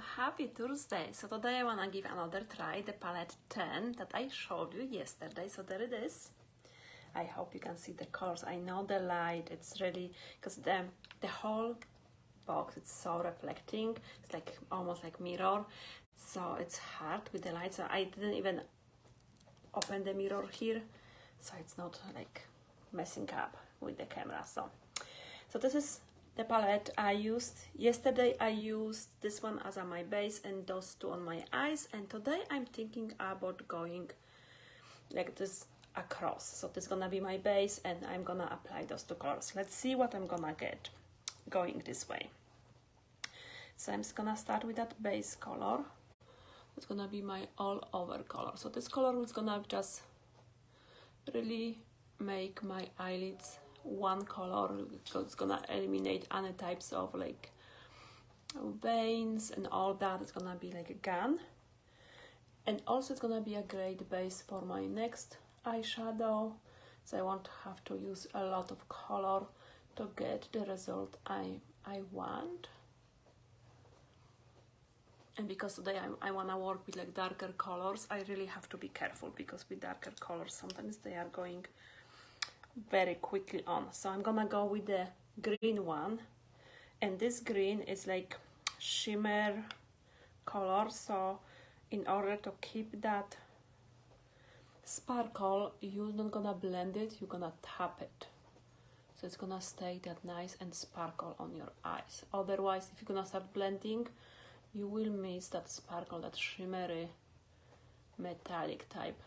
happy Thursday. So today I wanna give another try, the palette 10 that I showed you yesterday. So there it is. I hope you can see the colors. I know the light, it's really, because the whole box, it's so reflecting. It's like almost like mirror. So it's hard with the light. So I didn't even open the mirror here. So it's not like messing up with the camera. So this is the palette I used. Yesterday I used this one as my base and those two on my eyes, and today I'm thinking about going like this across. So this is gonna be my base and I'm gonna apply those two colors. Let's see what I'm gonna get going this way. So I'm just gonna start with that base color. It's gonna be my all over color. So this color is gonna just really make my eyelids one color. It's gonna eliminate any types of like veins and all that. It's gonna be like a gun, and also it's gonna be a great base for my next eyeshadow, so I won't have to use a lot of color to get the result I want. And because today I wanna work with like darker colors, I really have to be careful, because with darker colors sometimes they are going very quickly on. So I'm gonna go with the green one, and this green is like shimmer color. So in order to keep that sparkle, you're not gonna blend it, you're gonna tap it, so it's gonna stay that nice and sparkle on your eyes. Otherwise, if you're gonna start blending, you will miss that sparkle, that shimmery metallic type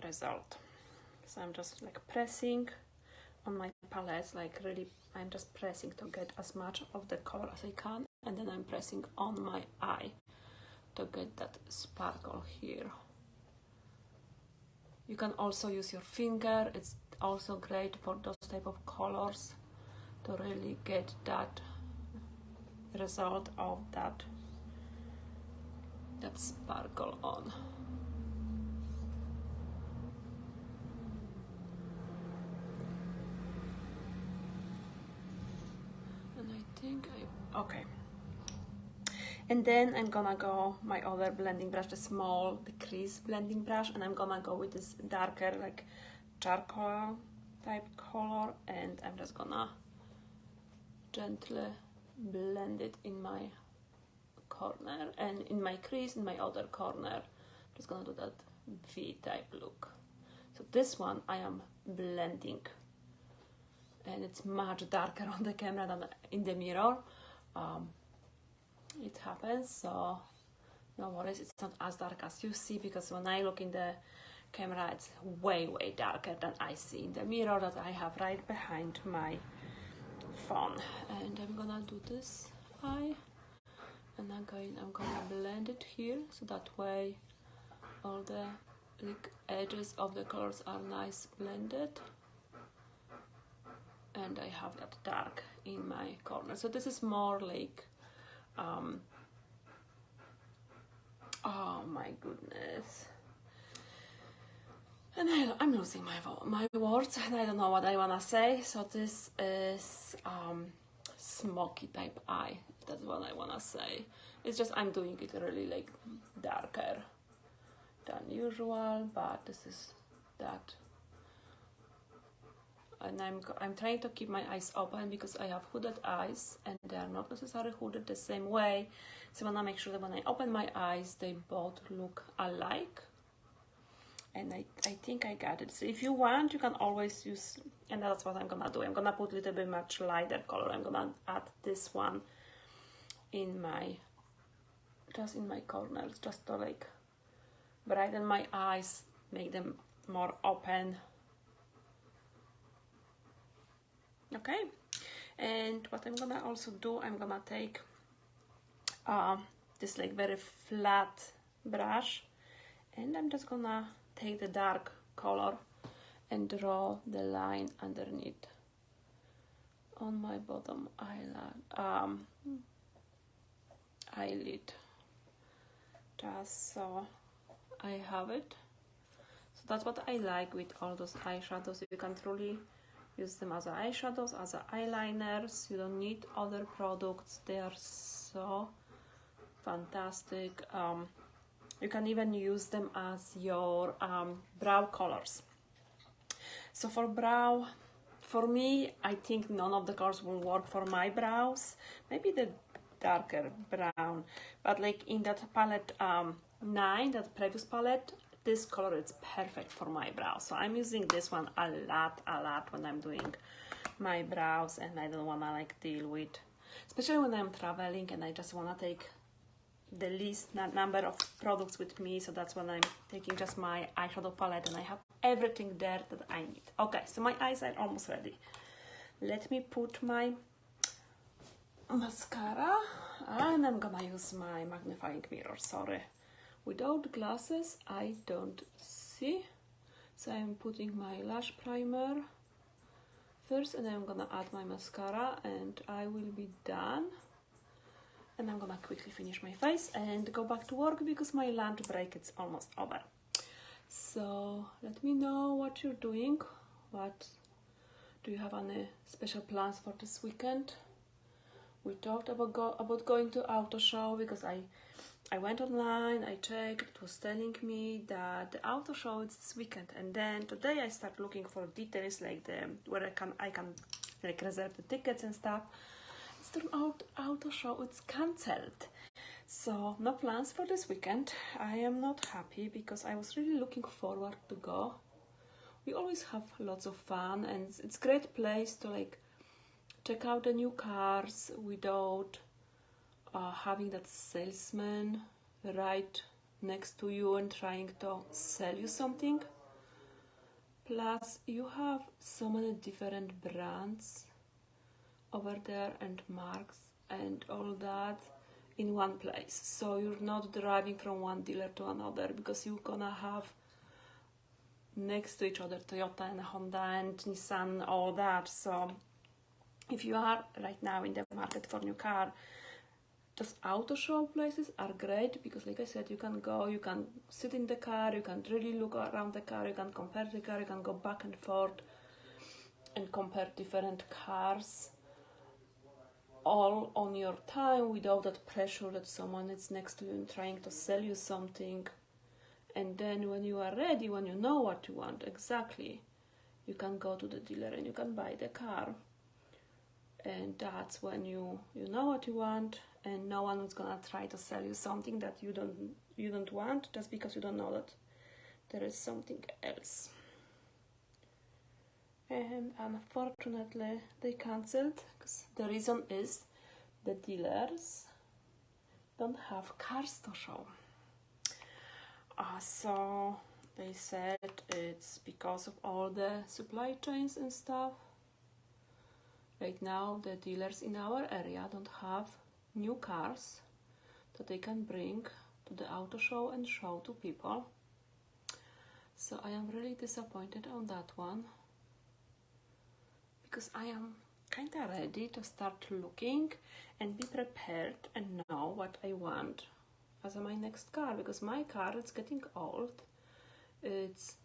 result. So I'm just like pressing on my palette, like really I'm just pressing to get as much of the color as I can, and then I'm pressing on my eye to get that sparkle here. You can also use your finger, it's also great for those type of colors to really get that result of that sparkle on. And I think okay. And then I'm gonna go my other blending brush, the small, the crease blending brush, and I'm gonna go with this darker, like charcoal type color, and I'm just gonna gently blend it in my corner and in my crease, in my other corner. Just gonna do that V type look. So this one I am blending, and it's much darker on the camera than in the mirror. It happens, so no worries, it's not as dark as you see, because when I look in the camera it's way darker than I see in the mirror that I have right behind my phone. And I'm gonna do this eye, and I'm gonna blend it here, so that way all the like edges of the colors are nice blended, and I have that dark in my corner. So this is more like oh my goodness, and I'm losing my words, and I don't know what I wanna say. So this is smoky type eye, that's what I wanna say. It's just I'm doing it really like darker than usual, but this is that. And I'm trying to keep my eyes open, because I have hooded eyes and they are not necessarily hooded the same way. So I want to make sure that when I open my eyes, they both look alike. And I think I got it. So if you want, you can always use, and that's what I'm gonna do. I'm gonna put a little bit much lighter color. I'm gonna add this one in my, just in my corners, just to like brighten my eyes, make them more open. Okay, and what I'm gonna also do, I'm gonna take this like very flat brush, and I'm just gonna take the dark color and draw the line underneath on my bottom eyelid, just so I have it. So that's what I like with all those eyeshadows. You can truly use them as eyeshadows, as eyeliners. You don't need other products. They are so fantastic. You can even use them as your brow colors. So for brow, for me, I think none of the colors will work for my brows. Maybe the darker brown, but like in that palette 9, that previous palette, this color is perfect for my brows. So I'm using this one a lot when I'm doing my brows, and I don't wanna like deal with, especially when I'm traveling and I just wanna take the least number of products with me. So that's when I'm taking just my eyeshadow palette and I have everything there that I need. Okay, so my eyes are almost ready. Let me put my mascara, and I'm gonna use my magnifying mirror. Sorry, without glasses I don't see, so I'm putting my lash primer first, and then I'm gonna add my mascara, and I will be done. And I'm gonna quickly finish my face and go back to work because my lunch break is almost over. So let me know what you're doing. What do you have any special plans for this weekend? We talked about going to auto show because I went online, I checked, it was telling me that the auto show is this weekend, and then today I start looking for details like where I can like reserve the tickets and stuff. Auto show, it's cancelled, so no plans for this weekend. I am not happy because I was really looking forward to go. We always have lots of fun, and it's a great place to like check out the new cars without having that salesman right next to you and trying to sell you something. Plus you have so many different brands over there and marks and all that in one place, so you're not driving from one dealer to another because you're gonna have next to each other Toyota and Honda and Nissan, all that. So if you are right now in the market for new car, those auto show places are great because like I said, you can go, you can sit in the car, you can really look around the car, you can compare the car, you can go back and forth and compare different cars all on your time without that pressure that someone is next to you and trying to sell you something. And then when you are ready, when you know what you want exactly, you can go to the dealer and you can buy the car. And that's when you know what you want, and no one is gonna try to sell you something that you don't want just because you don't know that there is something else. And unfortunately they cancelled because the reason is the dealers don't have cars to show. So they said it's because of all the supply chains and stuff. Right now the dealers in our area don't have new cars that they can bring to the auto show and show to people. So I am really disappointed on that one, because I am kinda ready to start looking and be prepared and know what I want as my next car, because my car is getting old. It's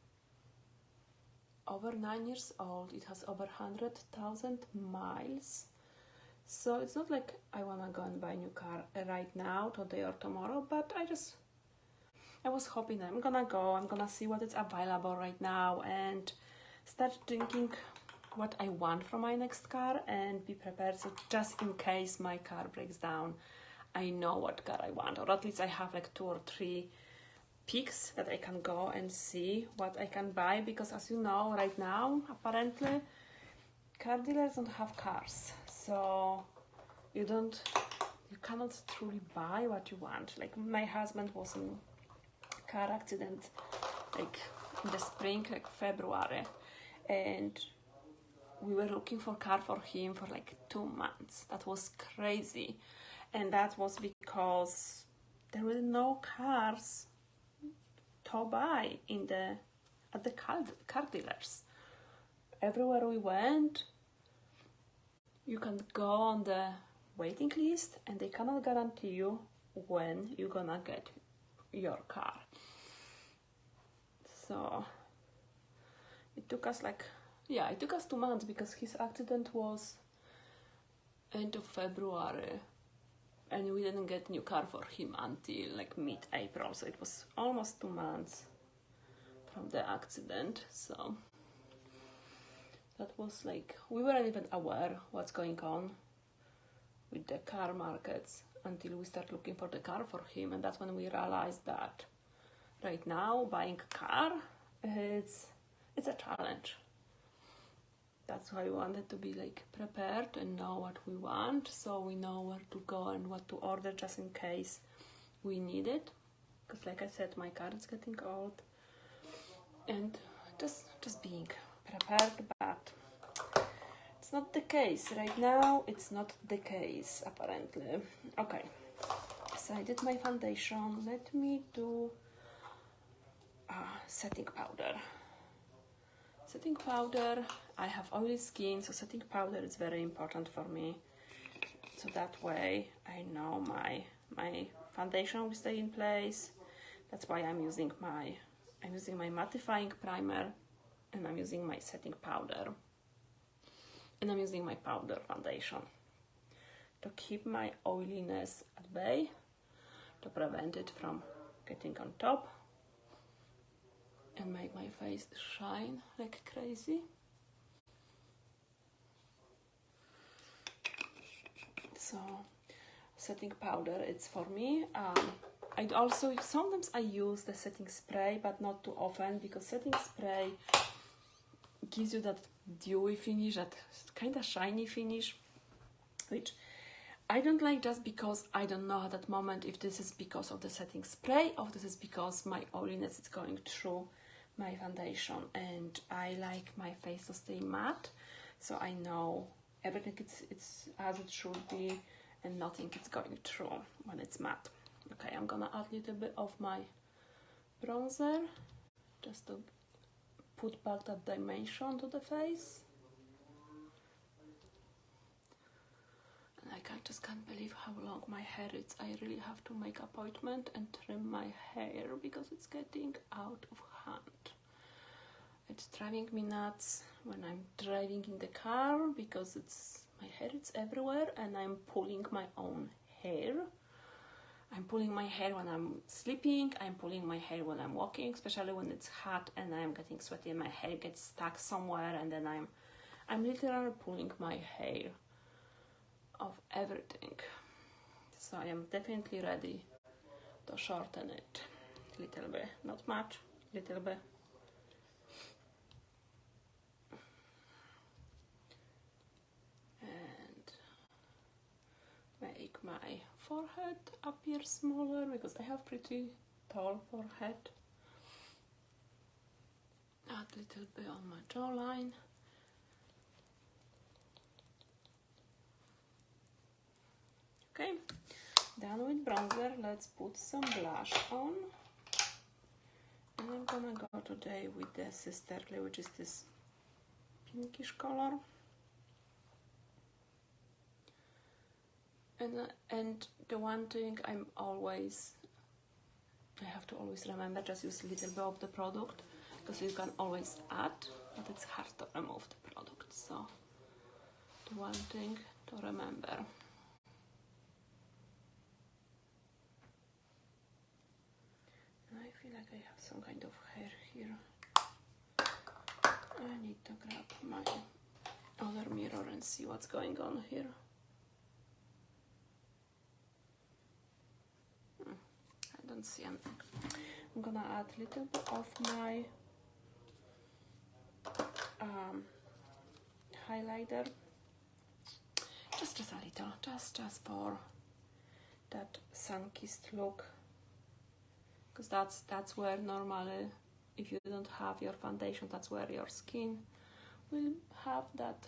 over 9 years old. It has over 100,000 miles. So it's not like I wanna go and buy a new car right now, today or tomorrow, but I was hoping I'm gonna see what is available right now and start thinking what I want from my next car and be prepared. So just in case my car breaks down, I know what car I want, or at least I have like 2 or 3 picks that I can go and see what I can buy, because as you know, right now apparently car dealers don't have cars, so you cannot truly buy what you want. Like my husband was in a car accident like in the spring, like February, and we were looking for a car for him for like 2 months. That was crazy, and that was because there were no cars to buy at the car dealers. Everywhere we went, you can go on the waiting list and they cannot guarantee you when you're gonna get your car. So it took us 2 months, because his accident was end of February. and we didn't get new car for him until like mid-April, so it was almost 2 months from the accident. So that was like, we weren't even aware what's going on with the car markets until we start looking for the car for him, and that's when we realized that right now buying a car, it's a challenge. That's why we wanted to be like prepared and know what we want, so we know where to go and what to order just in case we need it. Because like I said, my car is getting old, and just being prepared, but it's not the case right now. It's not the case apparently. Okay, so I did my foundation. Let me do setting powder. Setting powder, I have oily skin, so setting powder is very important for me. So that way I know my foundation will stay in place. That's why I'm using my mattifying primer, and I'm using my setting powder, and I'm using my powder foundation to keep my oiliness at bay, to prevent it from getting on top and make my face shine like crazy. So setting powder, it's for me. I also sometimes I use the setting spray, but not too often, because setting spray gives you that dewy finish, that kind of shiny finish, which I don't like, just because I don't know at that moment if this is because of the setting spray or this is because my oiliness is going through my foundation, and I like my face to stay matte, so I know everything it's as it should be and nothing is going through when it's matte. Okay, I'm gonna add a little bit of my bronzer just to put back that dimension to the face. And I just can't believe how long my hair is. I really have to make appointment and trim my hair because it's getting out of hand. It's driving me nuts when I'm driving in the car, because my hair is everywhere and I'm pulling my own hair. I'm pulling my hair when I'm sleeping, I'm pulling my hair when I'm walking, especially when it's hot and I'm getting sweaty and my hair gets stuck somewhere, and then I'm literally pulling my hair of everything. So I am definitely ready to shorten it a little bit, not much, little bit. And make my forehead appear smaller, because I have pretty tall forehead. Add a little bit on my jawline. Okay, done with bronzer. Let's put some blush on. And I'm gonna go today with the Sisterly, which is this pinkish color. And the one thing I have to always remember, just use a little bit of the product, because you can always add, but it's hard to remove the product. So the one thing to remember. And I feel like I have some kind of hair here. I need to grab my other mirror and see what's going on here. I don't see anything. I'm gonna add a little bit of my highlighter, just a little, just for that sun-kissed look, because that's where normally, if you don't have your foundation, that's where your skin will have that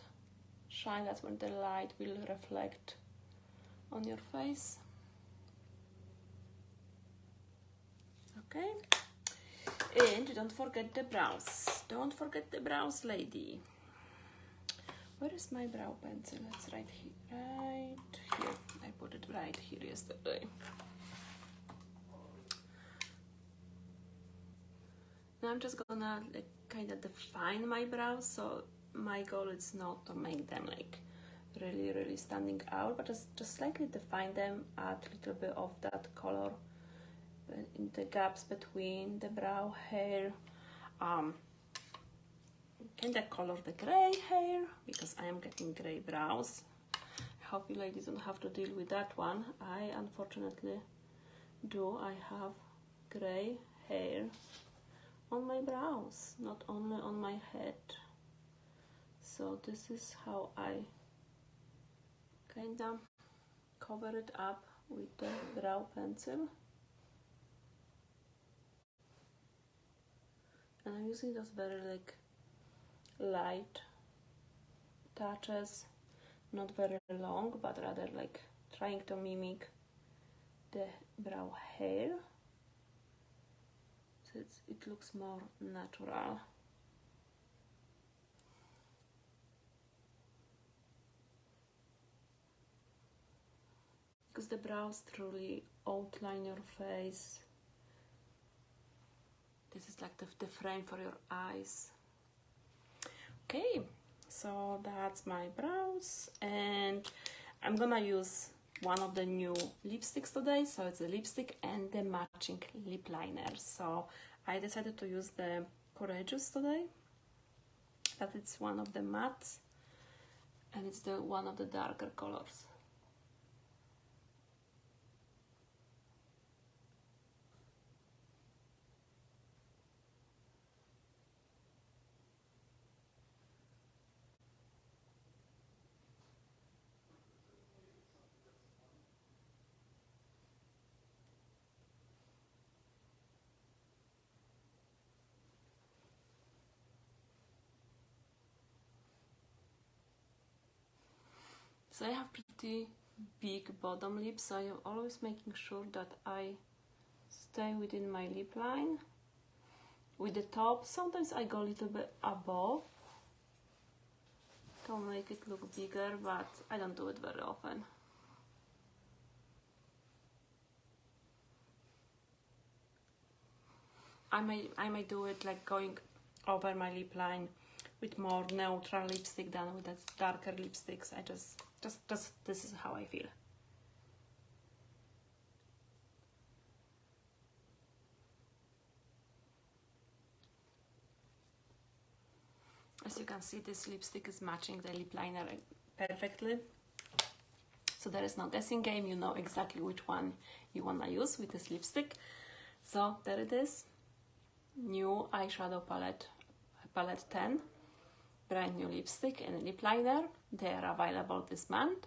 shine. That's when the light will reflect on your face. Okay, and don't forget the brows. Don't forget the brows, lady. Where is my brow pencil? It's right here. Right here. I put it right here yesterday. Now I'm just gonna kind of define my brows. So my goal is not to make them like really standing out, but just slightly define them, add a little bit of that color in the gaps between the brow hair. Kind of color the gray hair because I am getting gray brows. I hope you ladies don't have to deal with that one. I unfortunately do. I have gray hair on my brows, not only on my head. So this is how I kind of cover it up with the brow pencil. And I'm using those very like light touches, not very long, but rather like trying to mimic the brow hair, so it looks more natural. Because the brows truly outline your face. This is like the frame for your eyes. Okay, so that's my brows, and I'm gonna use one of the new lipsticks today. So it's a lipstick and the matching lip liner. So I decided to use the Courageous today, but it's one of the mattes and it's the one of the darker colors. So I have pretty big bottom lip, so I'm always making sure that I stay within my lip line. With the top, sometimes I go a little bit above to make it look bigger, but I don't do it very often. I may do it like going over my lip line with more neutral lipstick than with that darker lipsticks. I just this is how I feel. As you can see, this lipstick is matching the lip liner perfectly. So there is no guessing game, you know exactly which one you wanna use with this lipstick. So there it is, new eyeshadow palette, palette 10. Brand new lipstick and lip liner. They are available this month.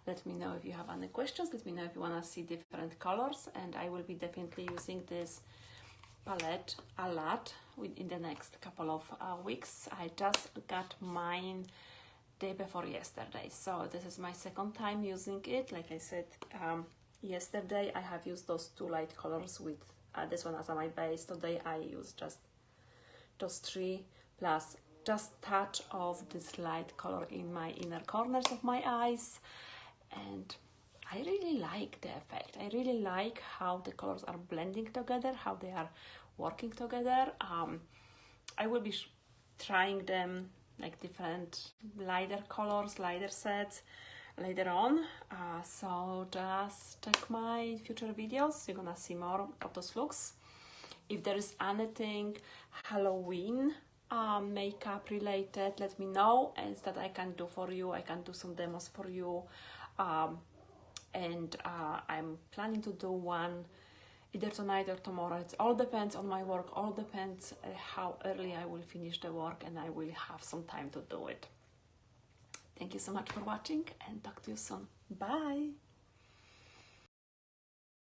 Let me know if you have any questions. Let me know if you want to see different colors, and I will be definitely using this palette a lot in the next couple of weeks. I just got mine day before yesterday, so this is my second time using it. Like I said, yesterday I have used those two light colors with this one as my base. Today I use just those three plus just touch of this light color in my inner corners of my eyes, and I really like the effect. I really like how the colors are blending together, how they are working together. I will be trying them like different lighter colors, lighter sets later on, so just check my future videos. You're gonna see more of those looks. If there is anything Halloween makeup related, let me know, and that I can do for you. I can do some demos for you, and I'm planning to do one either tonight or tomorrow. It all depends on my work, all depends how early I will finish the work and I will have some time to do it. Thank you so much for watching, and talk to you soon. Bye!